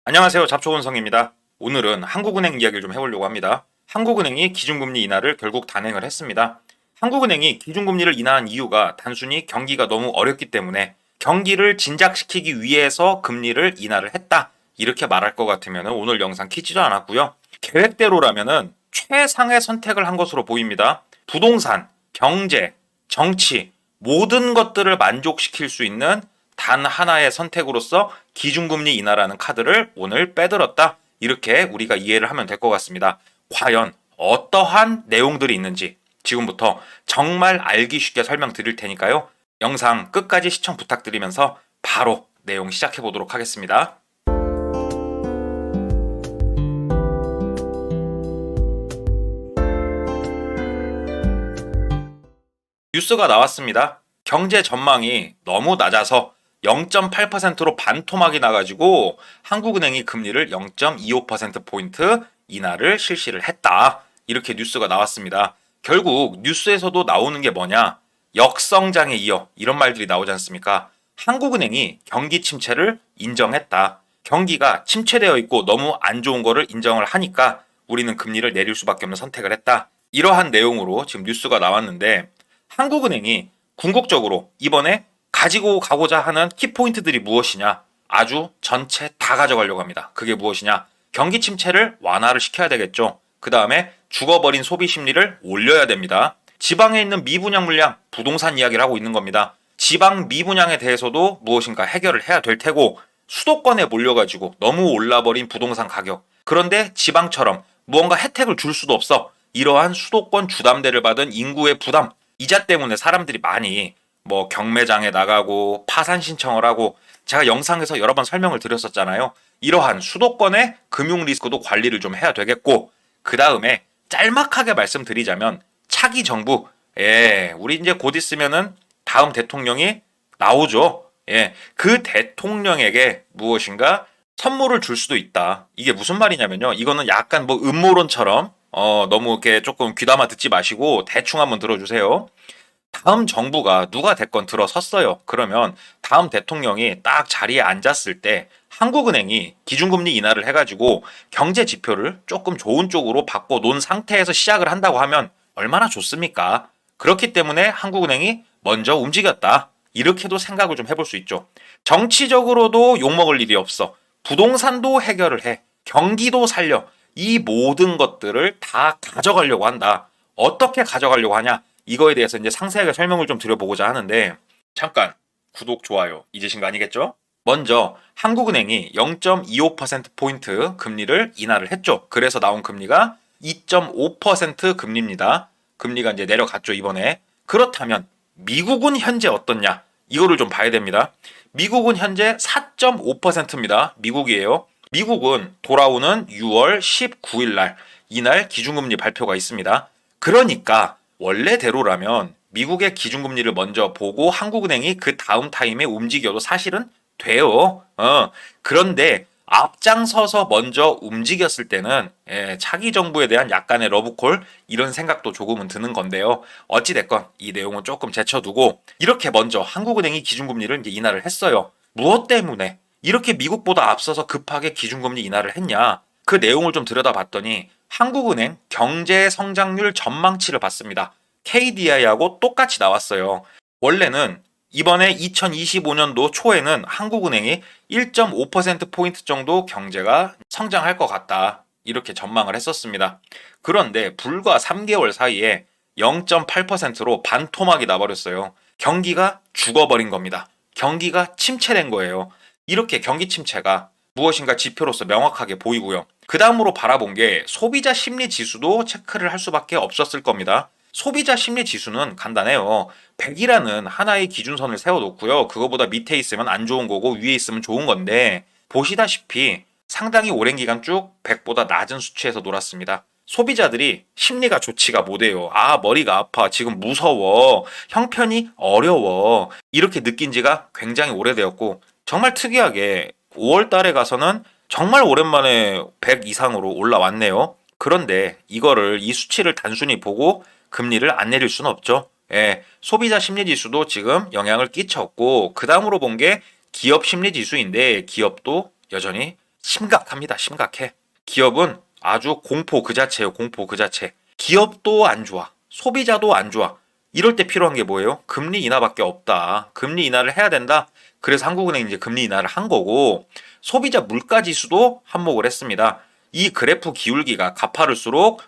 안녕하세요. 잡초원성입니다. 오늘은 한국은행 이야기를 좀 해보려고 합니다. 한국은행이 기준금리 인하를 결국 단행을 했습니다. 한국은행이 기준금리를 인하한 이유가 단순히 경기가 너무 어렵기 때문에 경기를 진작시키기 위해서 금리를 인하를 했다. 이렇게 말할 것 같으면 오늘 영상 키지도 않았고요. 계획대로라면 최상의 선택을 한 것으로 보입니다. 부동산, 경제, 정치 모든 것들을 만족시킬 수 있는 단 하나의 선택으로서 기준금리 인하라는 카드를 오늘 빼들었다. 이렇게 우리가 이해를 하면 될 것 같습니다. 과연 어떠한 내용들이 있는지 지금부터 정말 알기 쉽게 설명드릴 테니까요. 영상 끝까지 시청 부탁드리면서 바로 내용 시작해 보도록 하겠습니다. 뉴스가 나왔습니다. 경제 전망이 너무 낮아서 0.8%로 반토막이 나가지고 한국은행이 금리를 0.25%포인트 인하를 실시를 했다. 이렇게 뉴스가 나왔습니다. 결국 뉴스에서도 나오는 게 뭐냐? 역성장에 이어 이런 말들이 나오지 않습니까? 한국은행이 경기 침체를 인정했다. 경기가 침체되어 있고 너무 안 좋은 거를 인정을 하니까 우리는 금리를 내릴 수밖에 없는 선택을 했다. 이러한 내용으로 지금 뉴스가 나왔는데 한국은행이 궁극적으로 이번에 가지고 가고자 하는 키포인트들이 무엇이냐? 아주 전체 다 가져가려고 합니다. 그게 무엇이냐? 경기 침체를 완화를 시켜야 되겠죠. 그 다음에 죽어버린 소비 심리를 올려야 됩니다. 지방에 있는 미분양 물량, 부동산 이야기를 하고 있는 겁니다. 지방 미분양에 대해서도 무엇인가 해결을 해야 될 테고 수도권에 몰려가지고 너무 올라버린 부동산 가격. 그런데 지방처럼 무언가 혜택을 줄 수도 없어. 이러한 수도권 주담대를 받은 인구의 부담, 이자 때문에 사람들이 많이 경매장에 나가고 파산 신청을 하고 제가 영상에서 여러 번 설명을 드렸었잖아요. 이러한 수도권의 금융 리스크도 관리를 좀 해야 되겠고 그 다음에 짤막하게 말씀드리자면 차기 정부 우리 이제 곧 있으면은 다음 대통령이 나오죠. 그 대통령에게 무엇인가 선물을 줄 수도 있다. 이게 무슨 말이냐면요. 이거는 약간 음모론처럼 너무 이렇게 조금 귀담아 듣지 마시고 대충 한번 들어주세요. 다음 정부가 누가 됐건 들어섰어요. 그러면 다음 대통령이 딱 자리에 앉았을 때 한국은행이 기준금리 인하를 해가지고 경제 지표를 조금 좋은 쪽으로 바꿔놓은 상태에서 시작을 한다고 하면 얼마나 좋습니까? 그렇기 때문에 한국은행이 먼저 움직였다. 이렇게도 생각을 좀 해볼 수 있죠. 정치적으로도 욕먹을 일이 없어. 부동산도 해결을 해. 경기도 살려. 이 모든 것들을 다 가져가려고 한다. 어떻게 가져가려고 하냐? 이거에 대해서 이제 상세하게 설명을 좀 드려보고자 하는데 잠깐 구독, 좋아요 잊으신 거 아니겠죠? 먼저 한국은행이 0.25%포인트 금리를 인하를 했죠. 그래서 나온 금리가 2.5% 금리입니다. 금리가 이제 내려갔죠, 이번에. 그렇다면 미국은 현재 어떻냐? 이거를 좀 봐야 됩니다. 미국은 현재 4.5%입니다. 미국이에요. 미국은 돌아오는 6월 19일 날 이날 기준금리 발표가 있습니다. 그러니까 원래대로라면 미국의 기준금리를 먼저 보고 한국은행이 그 다음 타임에 움직여도 사실은 돼요. 그런데 앞장서서 먼저 움직였을 때는 차기 정부에 대한 약간의 러브콜 이런 생각도 조금은 드는 건데요. 어찌됐건 이 내용은 조금 제쳐두고 이렇게 먼저 한국은행이 기준금리를 이제 인하를 했어요. 무엇 때문에 이렇게 미국보다 앞서서 급하게 기준금리 인하를 했냐? 그 내용을 좀 들여다봤더니 한국은행 경제 성장률 전망치를 봤습니다. KDI하고 똑같이 나왔어요. 원래는 이번에 2025년도 초에는 한국은행이 1.5%포인트 정도 경제가 성장할 것 같다. 이렇게 전망을 했었습니다. 그런데 불과 3개월 사이에 0.8%로 반토막이 나버렸어요. 경기가 죽어버린 겁니다. 경기가 침체된 거예요. 이렇게 경기 침체가 무엇인가 지표로서 명확하게 보이고요. 그 다음으로 바라본 게 소비자 심리 지수도 체크를 할 수밖에 없었을 겁니다. 소비자 심리 지수는 간단해요. 100이라는 하나의 기준선을 세워놓고요. 그거보다 밑에 있으면 안 좋은 거고 위에 있으면 좋은 건데 보시다시피 상당히 오랜 기간 쭉 100보다 낮은 수치에서 놀았습니다. 소비자들이 심리가 좋지가 못해요. 머리가 아파. 지금 무서워. 형편이 어려워. 이렇게 느낀 지가 굉장히 오래되었고 정말 특이하게 5월 달에 가서는 정말 오랜만에 100 이상으로 올라왔네요. 그런데 이 수치를 단순히 보고 금리를 안 내릴 수는 없죠. 소비자 심리지수도 지금 영향을 끼쳤고 그 다음으로 본 게 기업 심리지수인데 기업도 여전히 심각합니다. 심각해. 기업은 아주 공포 그 자체예요. 공포 그 자체. 기업도 안 좋아. 소비자도 안 좋아. 이럴 때 필요한 게 뭐예요? 금리 인하밖에 없다. 금리 인하를 해야 된다. 그래서 한국은행이 이제 금리 인하를 한 거고, 소비자 물가지수도 한몫을 했습니다. 이 그래프 기울기가 가파를수록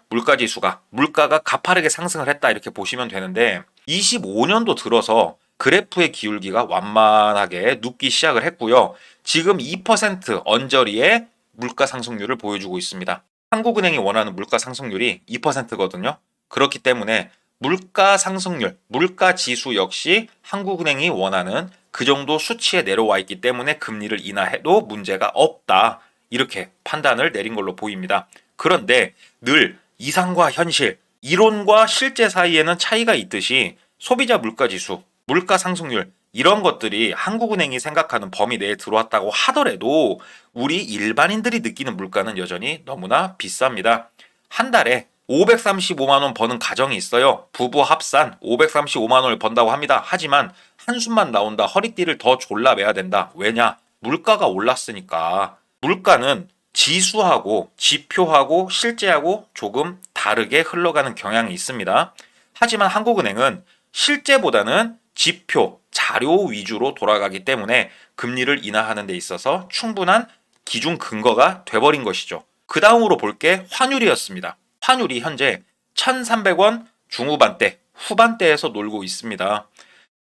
물가가 가파르게 상승을 했다 이렇게 보시면 되는데, 25년도 들어서 그래프의 기울기가 완만하게 눕기 시작을 했고요. 지금 2% 언저리의 물가 상승률을 보여주고 있습니다. 한국은행이 원하는 물가 상승률이 2%거든요. 그렇기 때문에 물가 상승률, 물가 지수 역시 한국은행이 원하는 그 정도 수치에 내려와 있기 때문에 금리를 인하해도 문제가 없다. 이렇게 판단을 내린 걸로 보입니다. 그런데 늘 이상과 현실, 이론과 실제 사이에는 차이가 있듯이 소비자 물가 지수, 물가 상승률 이런 것들이 한국은행이 생각하는 범위 내에 들어왔다고 하더라도 우리 일반인들이 느끼는 물가는 여전히 너무나 비쌉니다. 한 달에 535만 원 버는 가정이 있어요. 부부 합산 535만 원을 번다고 합니다. 하지만 한숨만 나온다. 허리띠를 더 졸라매야 된다. 왜냐? 물가가 올랐으니까. 물가는 지수하고 지표하고 실제하고 조금 다르게 흘러가는 경향이 있습니다. 하지만 한국은행은 실제보다는 지표, 자료 위주로 돌아가기 때문에 금리를 인하하는 데 있어서 충분한 기준 근거가 돼버린 것이죠. 그 다음으로 볼 게 환율이었습니다. 환율이 현재 1,300원 중후반대, 후반대에서 놀고 있습니다.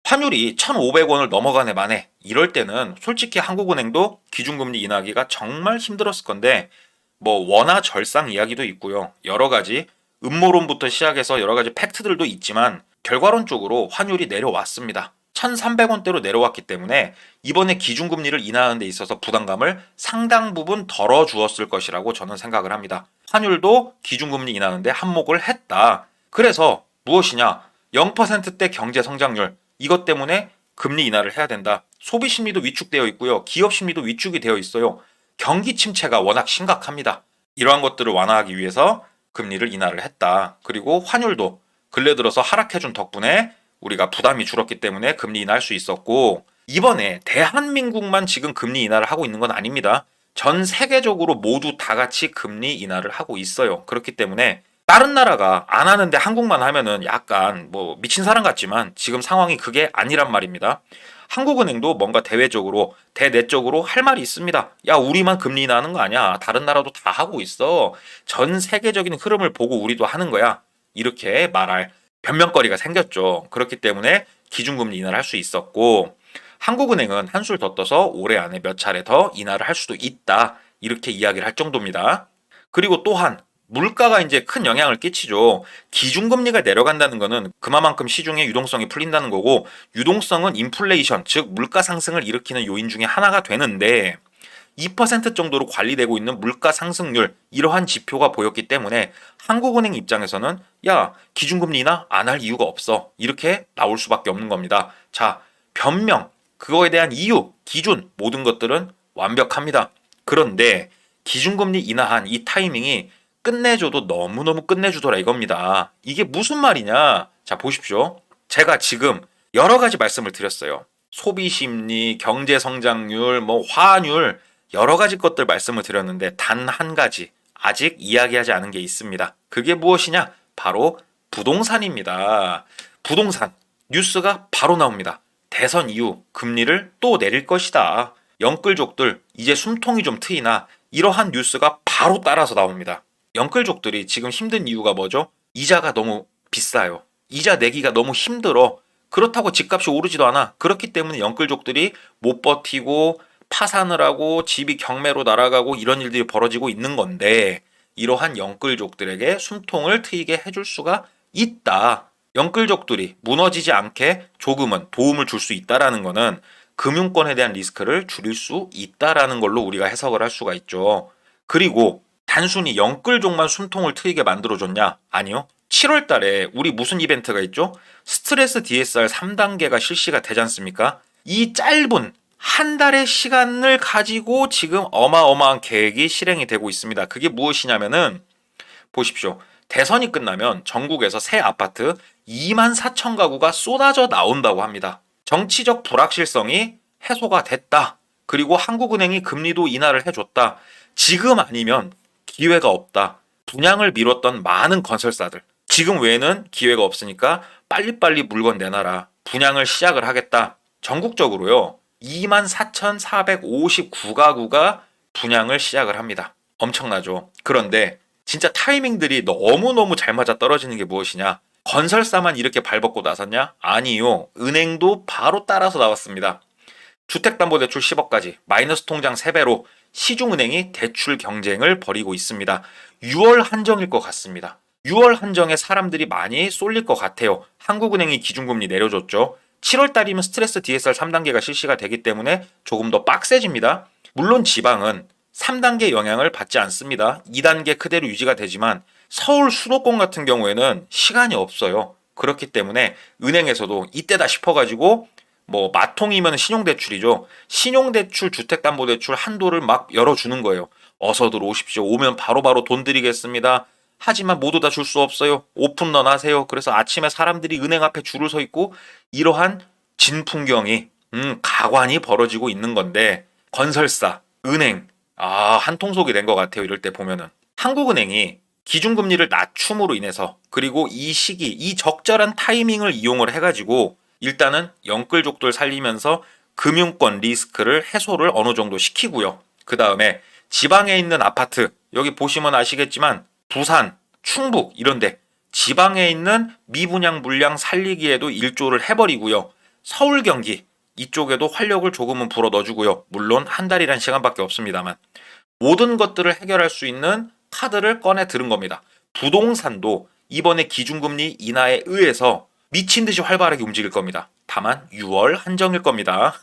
환율이 1,500원을 넘어가네 마네. 이럴 때는 솔직히 한국은행도 기준금리 인하하기가 정말 힘들었을 건데 뭐 원화 절상 이야기도 있고요. 여러 가지 음모론부터 시작해서 여러 가지 팩트들도 있지만 결과론적으로 환율이 내려왔습니다. 1,300원대로 내려왔기 때문에 이번에 기준금리를 인하하는 데 있어서 부담감을 상당 부분 덜어주었을 것이라고 저는 생각을 합니다. 환율도 기준금리 인하하는데 한몫을 했다. 그래서 무엇이냐? 0%대 경제 성장률 이것 때문에 금리 인하를 해야 된다. 소비 심리도 위축되어 있고요. 기업 심리도 위축이 되어 있어요. 경기 침체가 워낙 심각합니다. 이러한 것들을 완화하기 위해서 금리를 인하를 했다. 그리고 환율도 근래 들어서 하락해준 덕분에 우리가 부담이 줄었기 때문에 금리 인하할 수 있었고 이번에 대한민국만 지금 금리 인하를 하고 있는 건 아닙니다. 전 세계적으로 모두 다 같이 금리 인하를 하고 있어요. 그렇기 때문에 다른 나라가 안 하는데 한국만 하면은 약간 뭐 미친 사람 같지만 지금 상황이 그게 아니란 말입니다. 한국은행도 뭔가 대외적으로 대내적으로 할 말이 있습니다. 야, 우리만 금리 인하하는 거 아니야. 다른 나라도 다 하고 있어. 전 세계적인 흐름을 보고 우리도 하는 거야. 이렇게 말할 변명거리가 생겼죠. 그렇기 때문에 기준금리 인하를 할 수 있었고 한국은행은 한술 더 떠서 올해 안에 몇 차례 더 인하를 할 수도 있다. 이렇게 이야기를 할 정도입니다. 그리고 또한 물가가 이제 큰 영향을 끼치죠. 기준금리가 내려간다는 거는 그만큼 시중의 유동성이 풀린다는 거고 유동성은 인플레이션, 즉 물가 상승을 일으키는 요인 중에 하나가 되는데 2% 정도로 관리되고 있는 물가 상승률 이러한 지표가 보였기 때문에 한국은행 입장에서는 야 기준금리 인하 안 할 이유가 없어 이렇게 나올 수밖에 없는 겁니다. 자 변명 그거에 대한 이유 기준 모든 것들은 완벽합니다. 그런데 기준금리 인하한 이 타이밍이 끝내줘도 너무너무 끝내주더라 이겁니다. 이게 무슨 말이냐? 자 보십시오. 제가 지금 여러 가지 말씀을 드렸어요. 소비심리, 경제성장률, 뭐 환율 여러 가지 것들 말씀을 드렸는데 단 한 가지 아직 이야기하지 않은 게 있습니다. 그게 무엇이냐? 바로 부동산입니다. 부동산 뉴스가 바로 나옵니다. 대선 이후 금리를 또 내릴 것이다. 영끌족들 이제 숨통이 좀 트이나 이러한 뉴스가 바로 따라서 나옵니다. 영끌족들이 지금 힘든 이유가 뭐죠? 이자가 너무 비싸요. 이자 내기가 너무 힘들어. 그렇다고 집값이 오르지도 않아. 그렇기 때문에 영끌족들이 못 버티고 파산을 하고 집이 경매로 날아가고 이런 일들이 벌어지고 있는 건데 이러한 영끌족들에게 숨통을 트이게 해줄 수가 있다. 영끌족들이 무너지지 않게 조금은 도움을 줄 수 있다라는 거는 금융권에 대한 리스크를 줄일 수 있다라는 걸로 우리가 해석을 할 수가 있죠. 그리고 단순히 영끌족만 숨통을 트이게 만들어줬냐? 아니요. 7월 달에 우리 무슨 이벤트가 있죠? 스트레스 DSR 3단계가 실시가 되지 않습니까? 이 짧은 한 달의 시간을 가지고 지금 어마어마한 계획이 실행이 되고 있습니다. 그게 무엇이냐면은 보십시오. 대선이 끝나면 전국에서 새 아파트 24,000가구가 쏟아져 나온다고 합니다. 정치적 불확실성이 해소가 됐다. 그리고 한국은행이 금리도 인하를 해줬다. 지금 아니면 기회가 없다. 분양을 미뤘던 많은 건설사들. 지금 외에는 기회가 없으니까 빨리빨리 물건 내놔라. 분양을 시작을 하겠다. 전국적으로요. 24,459가구가 분양을 시작을 합니다. 엄청나죠. 그런데 진짜 타이밍들이 너무너무 잘 맞아 떨어지는 게 무엇이냐? 건설사만 이렇게 발벗고 나섰냐? 아니요. 은행도 바로 따라서 나왔습니다. 주택담보대출 10억까지 마이너스 통장 3배로 시중은행이 대출 경쟁을 벌이고 있습니다. 6월 한정일 것 같습니다. 6월 한정에 사람들이 많이 쏠릴 것 같아요. 한국은행이 기준금리 내려줬죠. 7월 달이면 스트레스 DSR 3단계가 실시가 되기 때문에 조금 더 빡세집니다. 물론 지방은 3단계 영향을 받지 않습니다. 2단계 그대로 유지가 되지만 서울 수도권 같은 경우에는 시간이 없어요. 그렇기 때문에 은행에서도 이때다 싶어가지고 뭐 마통이면 신용대출이죠. 신용대출, 주택담보대출 한도를 막 열어주는 거예요. 어서들 오십시오. 오면 바로바로 돈 드리겠습니다. 하지만 모두 다 줄 수 없어요. 오픈런 하세요. 그래서 아침에 사람들이 은행 앞에 줄을 서 있고 이러한 진풍경이 가관이 벌어지고 있는 건데 건설사, 은행 한통속이 된 것 같아요. 이럴 때 보면은 한국은행이 기준금리를 낮춤으로 인해서 그리고 이 시기, 이 적절한 타이밍을 이용을 해가지고 일단은 영끌족들 살리면서 금융권 리스크를 해소를 어느 정도 시키고요. 그 다음에 지방에 있는 아파트, 여기 보시면 아시겠지만 부산, 충북 이런데 지방에 있는 미분양 물량 살리기에도 일조를 해버리고요. 서울, 경기 이쪽에도 활력을 조금은 불어 넣어주고요. 물론 한 달이란 시간밖에 없습니다만 모든 것들을 해결할 수 있는 카드를 꺼내 들은 겁니다. 부동산도 이번에 기준금리 인하에 의해서 미친 듯이 활발하게 움직일 겁니다. 다만 6월 한정일 겁니다.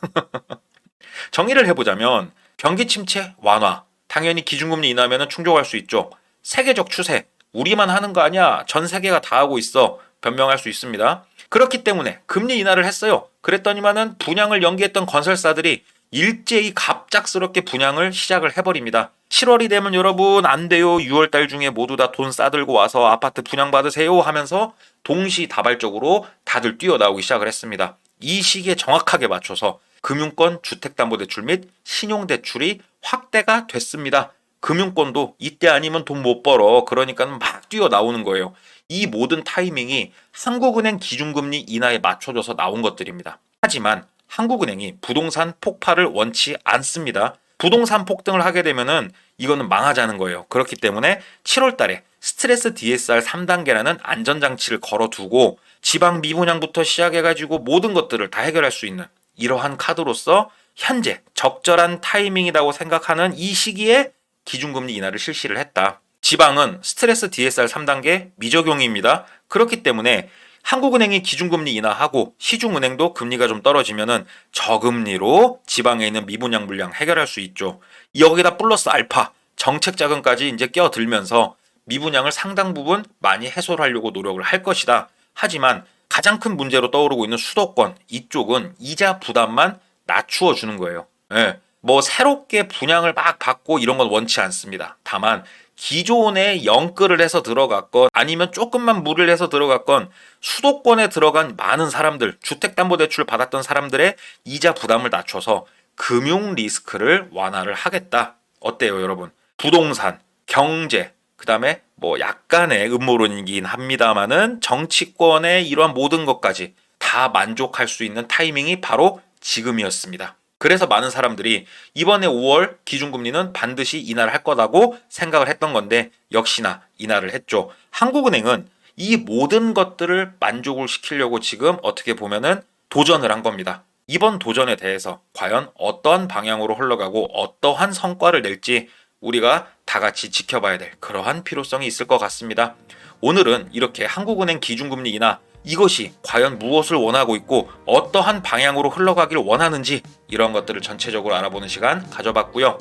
정리를 해보자면 경기 침체 완화, 당연히 기준금리 인하면 충족할 수 있죠. 세계적 추세, 우리만 하는 거 아니야. 전 세계가 다 하고 있어. 변명할 수 있습니다. 그렇기 때문에 금리 인하를 했어요. 그랬더니만은 분양을 연기했던 건설사들이 일제히 갑작스럽게 분양을 시작을 해버립니다. 7월이 되면 여러분 안 돼요. 6월달 중에 모두 다 돈 싸들고 와서 아파트 분양받으세요 하면서 동시다발적으로 다들 뛰어나오기 시작을 했습니다. 이 시기에 정확하게 맞춰서 금융권, 주택담보대출 및 신용대출이 확대가 됐습니다. 금융권도 이때 아니면 돈 못 벌어. 그러니까 막 뛰어나오는 거예요. 이 모든 타이밍이 한국은행 기준금리 인하에 맞춰져서 나온 것들입니다. 하지만 한국은행이 부동산 폭발을 원치 않습니다. 부동산 폭등을 하게 되면은 이거는 망하자는 거예요. 그렇기 때문에 7월 달에 스트레스 DSR 3단계라는 안전장치를 걸어두고 지방 미분양부터 시작해가지고 모든 것들을 다 해결할 수 있는 이러한 카드로서 현재 적절한 타이밍이라고 생각하는 이 시기에 기준금리 인하를 실시를 했다. 지방은 스트레스 DSR 3단계 미적용입니다. 그렇기 때문에 한국은행이 기준금리 인하하고 시중은행도 금리가 좀 떨어지면은 저금리로 지방에 있는 미분양 물량 해결할 수 있죠. 여기다 플러스 알파 정책 자금까지 이제 껴들면서 미분양을 상당 부분 많이 해소를 하려고 노력을 할 것이다. 하지만 가장 큰 문제로 떠오르고 있는 수도권 이쪽은 이자 부담만 낮추어 주는 거예요. 예. 뭐 새롭게 분양을 막 받고 이런 건 원치 않습니다. 다만 기존에 영끌을 해서 들어갔건 아니면 조금만 무리를 해서 들어갔건 수도권에 들어간 많은 사람들, 주택담보대출 받았던 사람들의 이자 부담을 낮춰서 금융 리스크를 완화를 하겠다. 어때요, 여러분? 부동산, 경제, 그 다음에 뭐 약간의 음모론이긴 합니다만은 정치권의 이러한 모든 것까지 다 만족할 수 있는 타이밍이 바로 지금이었습니다. 그래서 많은 사람들이 이번에 5월 기준금리는 반드시 인하를 할 거라고 생각을 했던 건데 역시나 인하를 했죠. 한국은행은 이 모든 것들을 만족을 시키려고 지금 어떻게 보면은 도전을 한 겁니다. 이번 도전에 대해서 과연 어떤 방향으로 흘러가고 어떠한 성과를 낼지 우리가 다 같이 지켜봐야 될 그러한 필요성이 있을 것 같습니다. 오늘은 이렇게 한국은행 기준금리 인하 이것이 과연 무엇을 원하고 있고 어떠한 방향으로 흘러가기를 원하는지 이런 것들을 전체적으로 알아보는 시간 가져봤고요.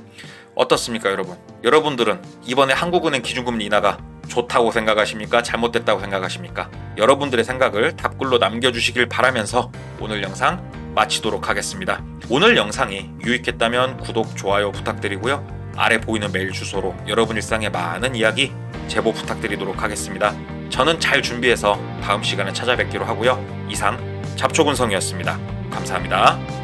어떻습니까, 여러분? 여러분들은 이번에 한국은행 기준금리 인하가 좋다고 생각하십니까? 잘못됐다고 생각하십니까? 여러분들의 생각을 답글로 남겨주시길 바라면서 오늘 영상 마치도록 하겠습니다. 오늘 영상이 유익했다면 구독, 좋아요 부탁드리고요. 아래 보이는 메일 주소로 여러분 일상의 많은 이야기 제보 부탁드리도록 하겠습니다. 저는 잘 준비해서 다음 시간에 찾아뵙기로 하고요. 이상 잡초근성이었습니다. 감사합니다.